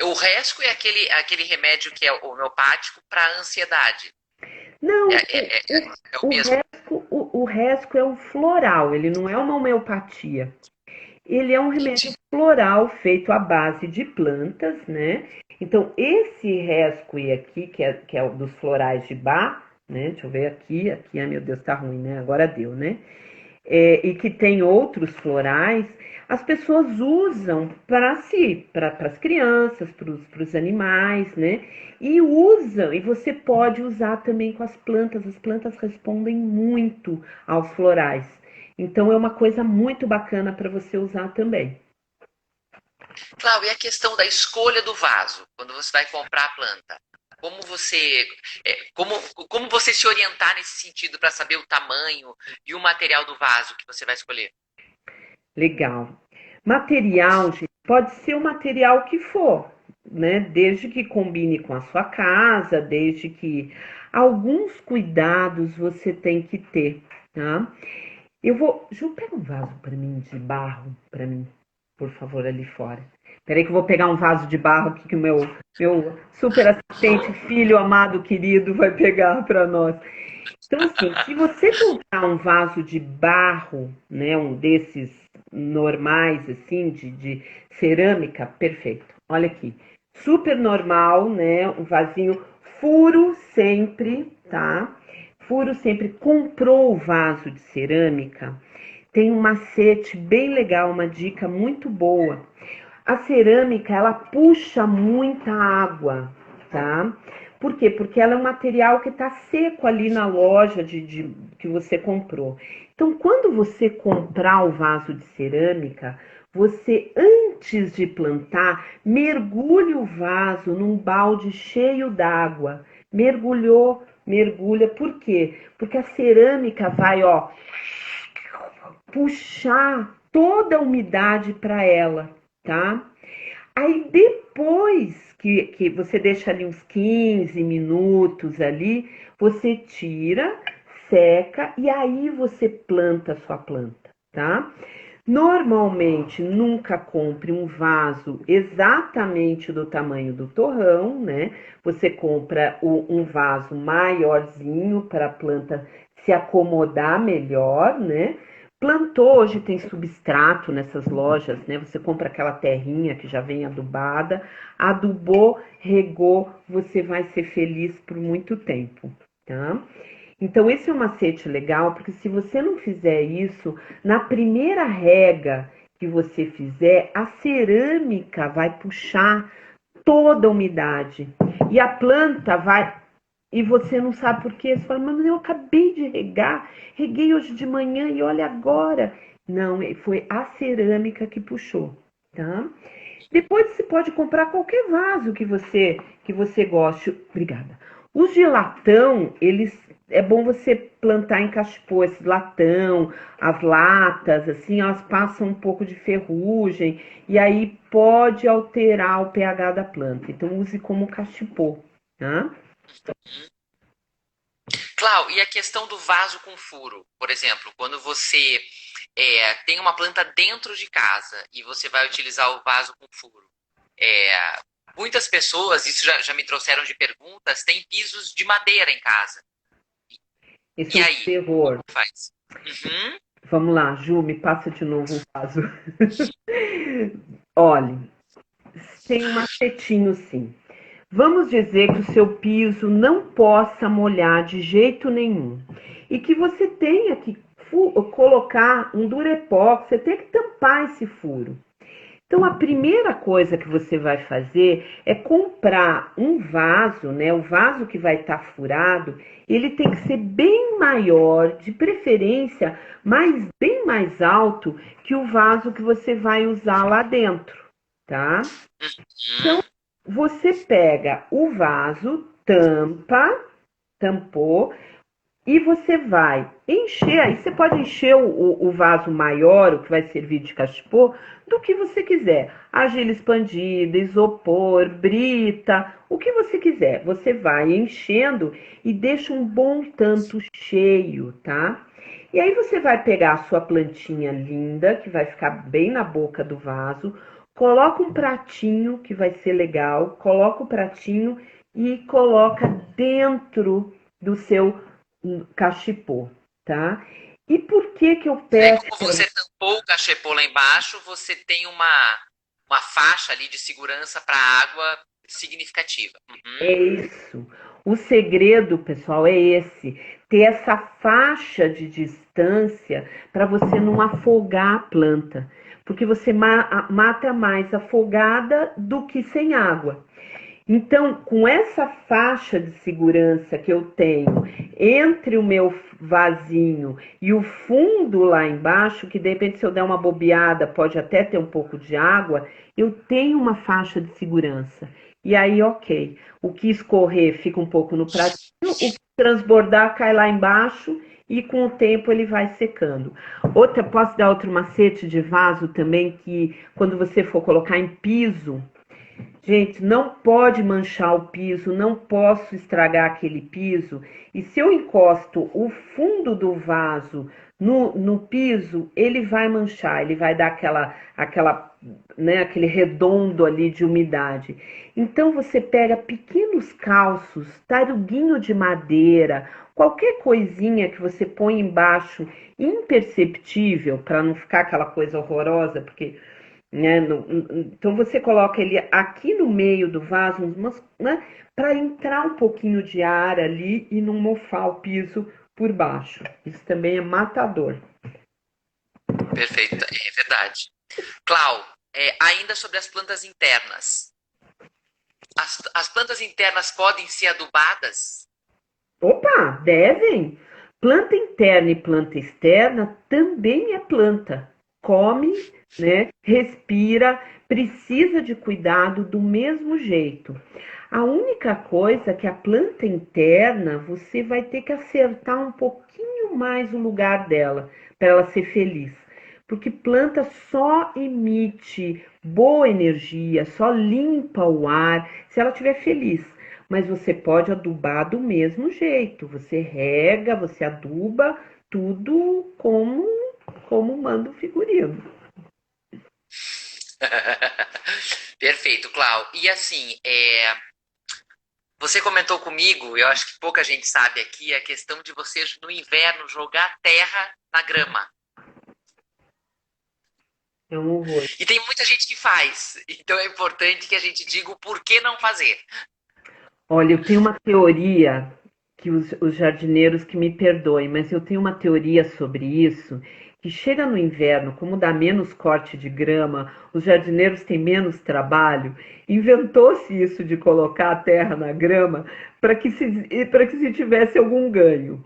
O Resco é aquele remédio que é homeopático para ansiedade. Não, É o o mesmo. resco, o resco é um floral, ele não é uma homeopatia. ele é um remédio floral feito à base de plantas, né? Então, esse rescue aqui, que é o dos florais de Bach, né? Deixa eu ver aqui, ai meu Deus, tá ruim, né? Agora deu, né? E que tem outros florais, as pessoas usam para si, para as crianças, para os animais, né? E usam, e você pode usar também com as plantas respondem muito aos florais. Então é uma coisa muito bacana para você usar também. Cláudia, e a questão da escolha do vaso, quando você vai comprar a planta? Como você, como você se orientar nesse sentido para saber o tamanho e o material do vaso que você vai escolher? Legal. Material, gente, pode ser o material que for, né? Desde que combine com a sua casa, desde que alguns cuidados você tem que ter, tá? Ju, pega um vaso para mim de barro, para mim, por favor, ali fora. Peraí que eu vou pegar um vaso de barro aqui que o meu super assistente, filho amado, querido, vai pegar para nós. Então, assim, se você comprar um vaso de barro, né, um desses normais, assim, de cerâmica, perfeito. Olha aqui, super normal, né, um vasinho, furo sempre, tá? Furo sempre. Comprou o vaso de cerâmica, tem um macete bem legal, uma dica muito boa. A cerâmica, ela puxa muita água, tá? Por quê? Porque ela é um material que está seco ali na loja que você comprou. Então, quando você comprar o vaso de cerâmica, você, antes de plantar, mergulhe o vaso num balde cheio d'água. Mergulhou, mergulha. Por quê? Porque a cerâmica vai, ó, puxar toda a umidade para ela, tá? Aí depois que você deixa ali uns 15 minutos ali, você tira, seca e aí você planta a sua planta, tá? Normalmente nunca compre um vaso exatamente do tamanho do torrão, né? Você compra um vaso maiorzinho para a planta se acomodar melhor, né? Plantou, hoje tem substrato nessas lojas, né? Você compra aquela terrinha que já vem adubada, adubou, regou, você vai ser feliz por muito tempo, tá? Então, esse é um macete legal, porque se você não fizer isso, na primeira rega que você fizer, a cerâmica vai puxar toda a umidade e a planta vai. E você não sabe por quê. Você fala, mas eu acabei de regar, reguei hoje de manhã e olha agora. Não, foi a cerâmica que puxou, tá? Depois você pode comprar qualquer vaso que você goste. Obrigada. Os de latão, eles é bom você plantar em cachepô, esse latão, as latas, assim, elas passam um pouco de ferrugem e aí pode alterar o pH da planta. Então use como cachepô, tá? Clau, e a questão do vaso com furo? Por exemplo, quando você tem uma planta dentro de casa e você vai utilizar o vaso com furo. É, muitas pessoas, isso já me trouxeram de perguntas, têm pisos de madeira em casa. Esse é E um aí, como terror. faz? Uhum. Vamos lá, Ju, me passa de novo o vaso. Olhe, tem um macetinho sim. Vamos dizer que o seu piso não possa molhar de jeito nenhum e que você tenha que colocar um durepox, você tem que tampar esse furo. Então, a primeira coisa que você vai fazer é comprar um vaso, né? O vaso que vai estar furado, ele tem que ser bem maior, de preferência, mas bem mais alto que o vaso que você vai usar lá dentro, tá? Então, Uhum. você pega o vaso, tampou, e você vai encher, aí você pode encher o vaso maior, o que vai servir de cachepô, do que você quiser. Argila expandida, isopor, brita, o que você quiser. Você vai enchendo e deixa um bom tanto cheio, tá? E aí você vai pegar a sua plantinha linda, que vai ficar bem na boca do vaso, coloca um pratinho, que vai ser legal, coloca o pratinho e coloca dentro do seu cachepô, tá? E por que que eu É peço? como você tampou o cachepô lá embaixo, você tem uma faixa ali de segurança para água significativa. É Uhum. isso. O segredo, pessoal, é esse: ter essa faixa de distância para você não afogar a planta, porque você mata mais afogada do que sem água. Então, com essa faixa de segurança que eu tenho entre o meu vasinho e o fundo lá embaixo, que de repente se eu der uma bobeada pode até ter um pouco de água, eu tenho uma faixa de segurança. E aí, ok. O que escorrer fica um pouco no pratinho, o que transbordar cai lá embaixo e com o tempo ele vai secando. Outra, posso dar outro macete de vaso também, que quando você for colocar em piso, gente, não pode manchar o piso, não posso estragar aquele piso. E se eu encosto o fundo do vaso no piso, ele vai manchar, ele vai dar aquele redondo ali de umidade. Então você pega pequenos calços, taruguinho de madeira, qualquer coisinha que você põe embaixo, imperceptível, para não ficar aquela coisa horrorosa, porque né? Então você coloca ele aqui no meio do vaso, né, para entrar um pouquinho de ar ali e não mofar o piso por baixo. Isso também é matador. Perfeito, é verdade. Clau, ainda sobre as plantas internas. As plantas internas podem ser adubadas? Opa, devem! Planta interna e planta externa também é planta. Come, né? Respira, precisa de cuidado do mesmo jeito. A única coisa é que a planta interna você vai ter que acertar um pouquinho mais o lugar dela para ela ser feliz. Porque planta só emite boa energia, só limpa o ar se ela estiver feliz. Mas você pode adubar do mesmo jeito. Você rega, você aduba, tudo como manda o figurino. Perfeito, Clau. E assim, você comentou comigo, eu acho que pouca gente sabe aqui, a questão de você no inverno jogar terra na grama. É um horror. E tem muita gente que faz. Então é importante que a gente diga o porquê não fazer. Olha, eu tenho uma teoria que os jardineiros que me perdoem, mas eu tenho uma teoria sobre isso, que chega no inverno, como dá menos corte de grama, os jardineiros têm menos trabalho, inventou-se isso de colocar a terra na grama para que se tivesse algum ganho.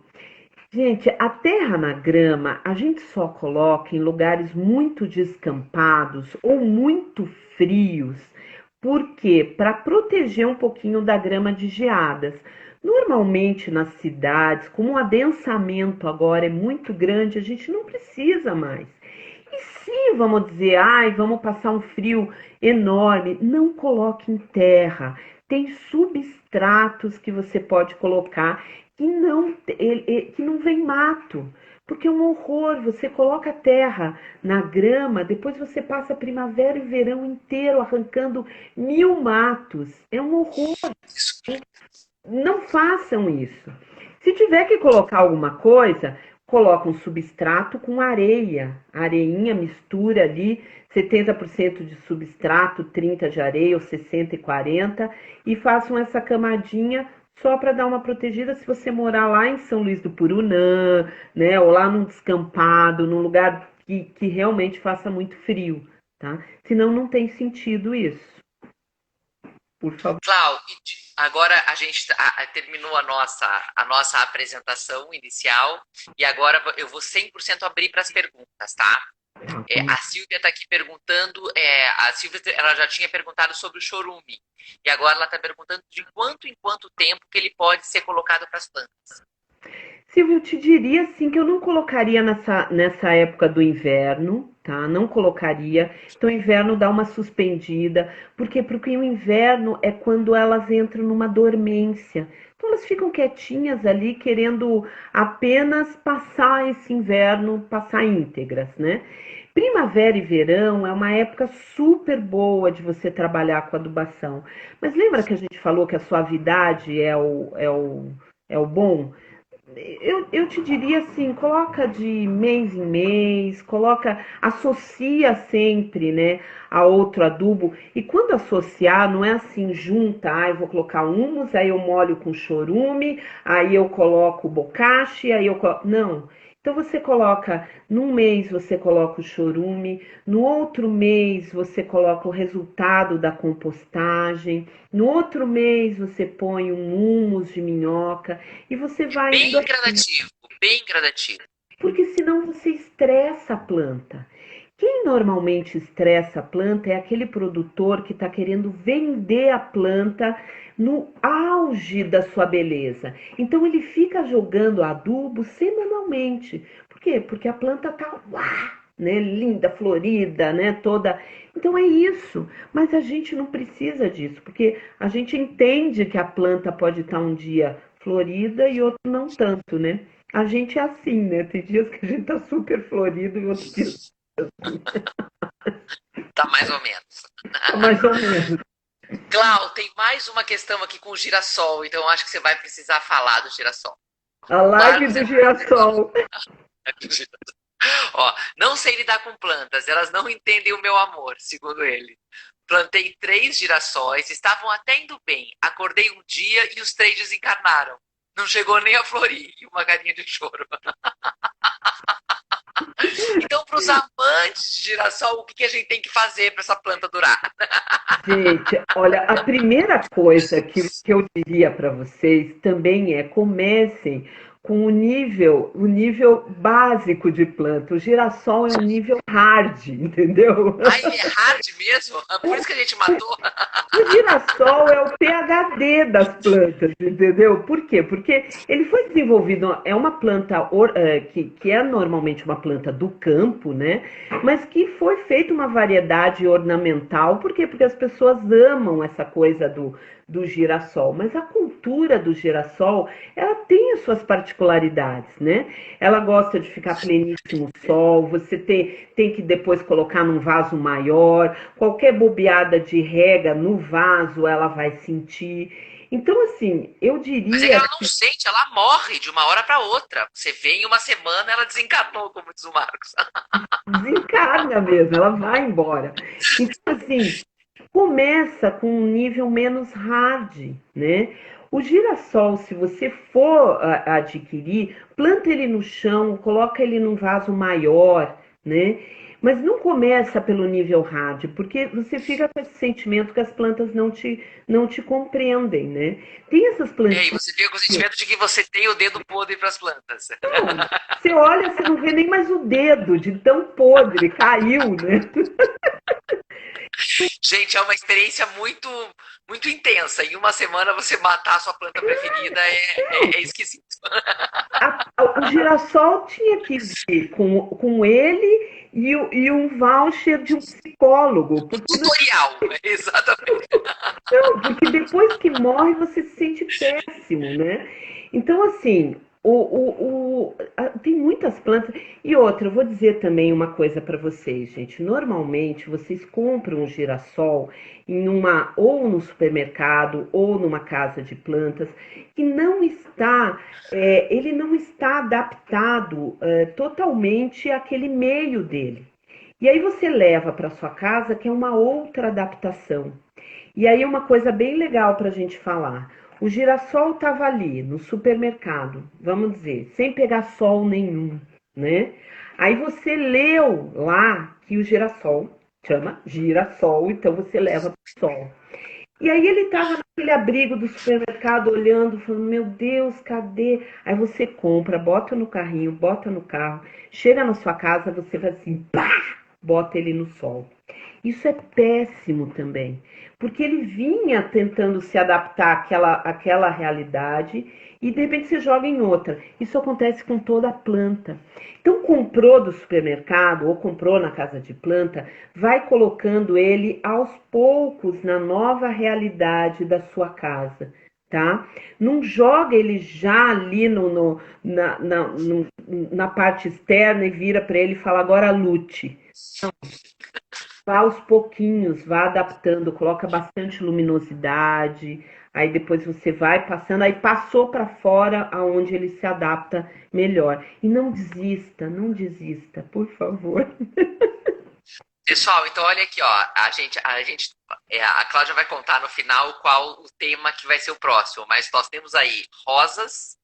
Gente, a terra na grama a gente só coloca em lugares muito descampados ou muito frios. Por quê? Para proteger um pouquinho da grama de geadas. Normalmente nas cidades, como o adensamento agora é muito grande, a gente não precisa mais. E se vamos dizer, ai, vamos passar um frio enorme, não coloque em terra. Tem substratos que você pode colocar que não vem mato. Porque é um horror, você coloca a terra na grama, depois você passa a primavera e verão inteiro arrancando 1000 matos. É um horror, não façam isso. Se tiver que colocar alguma coisa, coloca um substrato com areia. Areinha, mistura ali 70% de substrato, 30 de areia ou 60 e 40 e façam essa camadinha só para dar uma protegida se você morar lá em São Luís do Purunã, né, ou lá num descampado, num lugar que realmente faça muito frio, tá? Senão não tem sentido isso. Por favor. Clau, agora a gente terminou a nossa apresentação inicial e agora eu vou 100% abrir para as perguntas, tá? Tá, A Silvia está aqui perguntando, a Silvia ela já tinha perguntado sobre o chorume e agora ela está perguntando de quanto em quanto tempo que ele pode ser colocado para as plantas. Silvia, eu te diria assim que eu não colocaria nessa época do inverno, tá? Não colocaria. Então, o inverno dá uma suspendida. Por quê? Porque o inverno é quando elas entram numa dormência. Então, elas ficam quietinhas ali, querendo apenas passar esse inverno, passar íntegras, né? Primavera e verão é uma época super boa de você trabalhar com adubação. Mas lembra que a gente falou que a suavidade é o bom? eu te diria assim, coloca de mês em mês, coloca, associa sempre, né, a outro adubo. E quando associar, não é assim, junta, eu vou colocar humus, aí eu molho com chorume, aí eu coloco bocashi, aí eu coloco. Não. Então você coloca, num mês você coloca o chorume, no outro mês você coloca o resultado da compostagem, no outro mês você põe um humus de minhoca e você vai indo Bem assim, gradativo, bem gradativo. porque senão você estressa a planta. Quem normalmente estressa a planta é aquele produtor que está querendo vender a planta no auge da sua beleza. Então ele fica jogando adubo semanalmente. Por quê? Porque a planta está né, linda, florida, né, toda. Então é isso. Mas a gente não precisa disso, porque a gente entende que a planta pode estar um dia florida e outro não tanto, né? A gente é assim, né? Tem dias que a gente tá super florido e outros dias Tá mais ou menos. tá mais ou menos. Clau, tem mais uma questão aqui com o girassol, então eu acho que você vai precisar falar do girassol. A O live Marcos do é girassol. Ó, não sei lidar com plantas, elas não entendem o meu amor, segundo ele. Plantei 3 girassóis, estavam até indo bem. Acordei um dia e os 3 desencarnaram. Não chegou nem a florir e uma carinha de choro. Então, para os amantes de girassol, o que a gente tem que fazer para essa planta durar? Gente, olha, a primeira coisa que eu diria para vocês também é comecem com o nível básico de planta. O girassol é um nível hard, entendeu? Ah, ele é hard mesmo? Por isso que a gente matou? O girassol é o PhD das plantas, entendeu? Por quê? Porque ele foi desenvolvido, é uma planta que é normalmente uma planta do campo, né? Mas que foi feita uma variedade ornamental. Por quê? Porque as pessoas amam essa coisa do girassol. Mas a cultura do girassol, ela tem as suas particularidades, né? Ela gosta de ficar pleníssimo sol, você tem que depois colocar num vaso maior, qualquer bobeada de rega no vaso ela vai sentir. Então, assim, eu Mas é que diria ela não sente, ela morre de uma hora para outra. Você vê em uma semana, ela desencarnou, como diz o Marcos. desencarna mesmo, ela vai embora. Então, assim, começa com um nível menos hard, né? O girassol, se você for adquirir, planta ele no chão, coloca ele num vaso maior, né? Mas não começa pelo nível hard, porque você fica com esse sentimento que as plantas não te compreendem, né? Tem essas É, e plantinhas. você fica com o sentimento de que você tem o dedo podre para as plantas. Não, você olha, você não vê nem mais o dedo de tão podre, caiu, né? Gente, é uma experiência muito, muito intensa. Em uma semana você matar a sua planta preferida é esquisito. O girassol tinha que vir com ele e um voucher de um psicólogo, Um porque tutorial, exatamente. não, porque depois que morre você se sente péssimo, né? Então, assim, tem muitas plantas. E outra, eu vou dizer também uma coisa para vocês, gente. Normalmente vocês compram um girassol ou no supermercado ou numa casa de plantas que não está, ele não está adaptado totalmente àquele meio dele. E aí você leva para sua casa que é uma outra adaptação. E aí uma coisa bem legal para a gente falar. O girassol estava ali no supermercado, vamos dizer, sem pegar sol nenhum, né? Aí você leu lá que o girassol chama girassol, então você leva para o sol. E aí ele estava naquele abrigo do supermercado olhando, falando, meu Deus, cadê? Aí você compra, bota no carrinho, bota no carro, chega na sua casa, você faz assim, pá, bota ele no sol. Isso é péssimo também, porque ele vinha tentando se adaptar àquela realidade e de repente você joga em outra. Isso acontece com toda a planta. Então, comprou do supermercado ou comprou na casa de planta, vai colocando ele aos poucos na nova realidade da sua casa. Tá? Não joga ele já ali na parte externa e vira para ele e fala agora lute. vá aos pouquinhos, vá adaptando, coloca bastante luminosidade, aí depois você vai passando, aí passou para fora aonde ele se adapta melhor. E não desista, não desista, por favor. Pessoal, então olha aqui, ó. A Cláudia vai contar no final qual o tema que vai ser o próximo, mas nós temos aí rosas,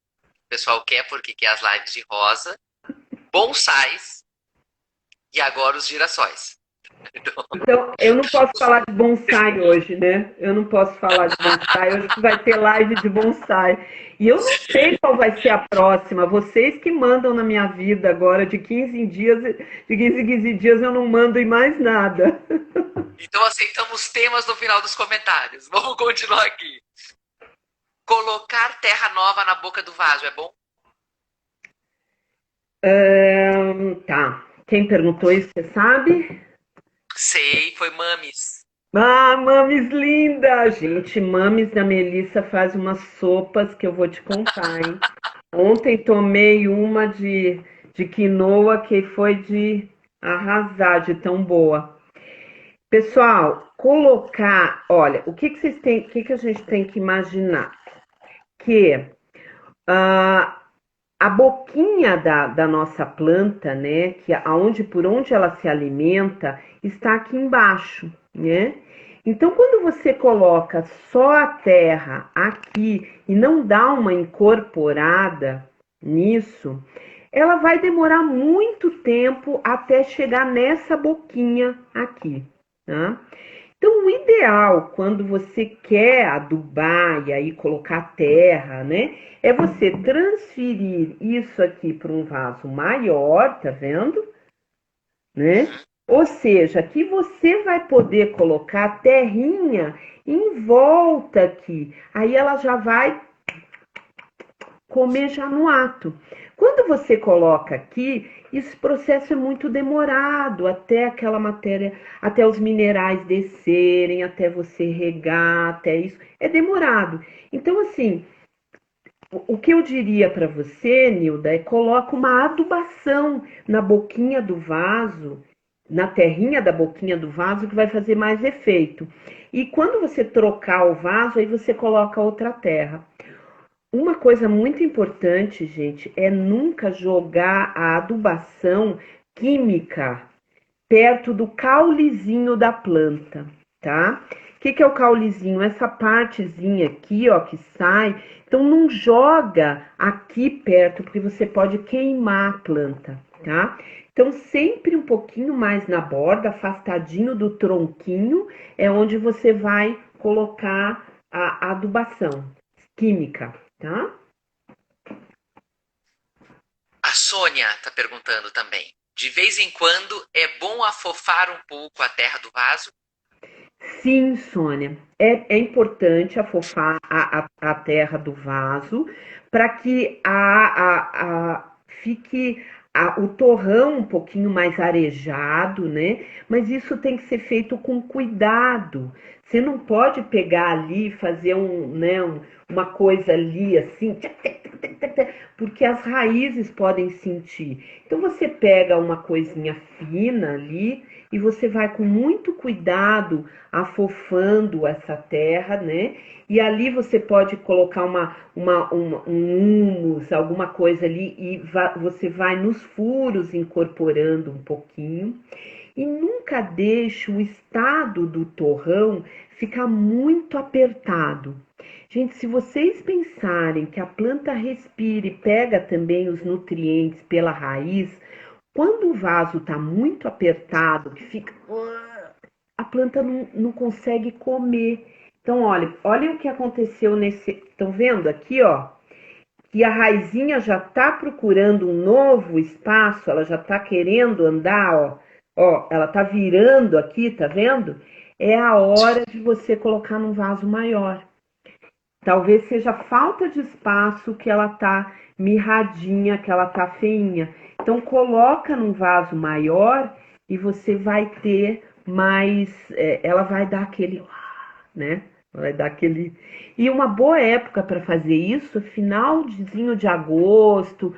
o pessoal quer porque quer as lives de rosa, bonsais e agora os girassóis. Então, Então, eu não posso falar de bonsai hoje, né? Eu não posso falar de bonsai. Hoje vai ter live de bonsai. E eu não sei qual vai ser a próxima. Vocês que mandam na minha vida agora, de 15 em dias, de 15 em 15 dias eu não mando em mais nada. então aceitamos temas no final dos comentários. Vamos continuar aqui. Colocar terra nova na boca do vaso é bom? Tá. Quem perguntou isso, você sabe? Sei, foi Mames. Ah, mames linda! Gente, mames da Melissa faz umas sopas que eu vou te contar, hein? Ontem tomei uma de quinoa que foi de arrasar, de tão boa. Pessoal, colocar, olha, o que que vocês têm, o que que a gente tem que imaginar? Que ah, a boquinha da nossa planta, né, que aonde por onde ela se alimenta, está aqui embaixo, né? Então, quando você coloca só a terra aqui e não dá uma incorporada nisso, ela vai demorar muito tempo até chegar nessa boquinha aqui, tá? Então, o ideal quando você quer adubar e aí colocar terra, né, é você transferir isso aqui para um vaso maior, tá vendo? Né? Ou seja, que você vai poder colocar terrinha em volta aqui. Aí ela já vai comer já no ato. Quando você coloca aqui, esse processo é muito demorado até aquela matéria, até os minerais descerem, até você regar, até isso. É demorado. Então, assim, o que eu diria para você, Nilda, é coloca uma adubação na boquinha do vaso, na terrinha da boquinha do vaso, que vai fazer mais efeito. E quando você trocar o vaso, aí você coloca outra terra. Uma coisa muito importante, gente, é nunca jogar a adubação química perto do caulezinho da planta, tá? O que que é o caulezinho? Essa partezinha aqui, ó, que sai. Então não joga aqui perto, porque você pode queimar a planta, tá? Então sempre um pouquinho mais na borda, afastadinho do tronquinho, é onde você vai colocar a adubação química, tá? A Sônia está perguntando também. De vez em quando é bom afofar um pouco a terra do vaso? Sim, Sônia, é importante afofar a terra do vaso para que fique o torrão um pouquinho mais arejado, né? Mas isso tem que ser feito com cuidado. Você não pode pegar ali e fazer uma coisa ali assim, porque as raízes podem sentir. Então você pega uma coisinha fina ali e você vai com muito cuidado afofando essa terra, né? E ali você pode colocar um humus, alguma coisa ali, e você vai nos furos incorporando um pouquinho. E nunca deixe o estado do torrão ficar muito apertado. Gente, se vocês pensarem que a planta respira e pega também os nutrientes pela raiz, quando o vaso está muito apertado, que fica, a planta não consegue comer. Então, olha o que aconteceu nesse. Estão vendo aqui, ó? Que a raizinha já está procurando um novo espaço, ela já está querendo andar, ó. Ó, ela está virando aqui, tá vendo? É a hora de você colocar num vaso maior. Talvez seja falta de espaço que ela tá mirradinha, que ela tá feinha. Então coloca num vaso maior e você vai ter mais, ela vai dar aquele, né? Vai dar aquele. E uma boa época para fazer isso, finalzinho de agosto,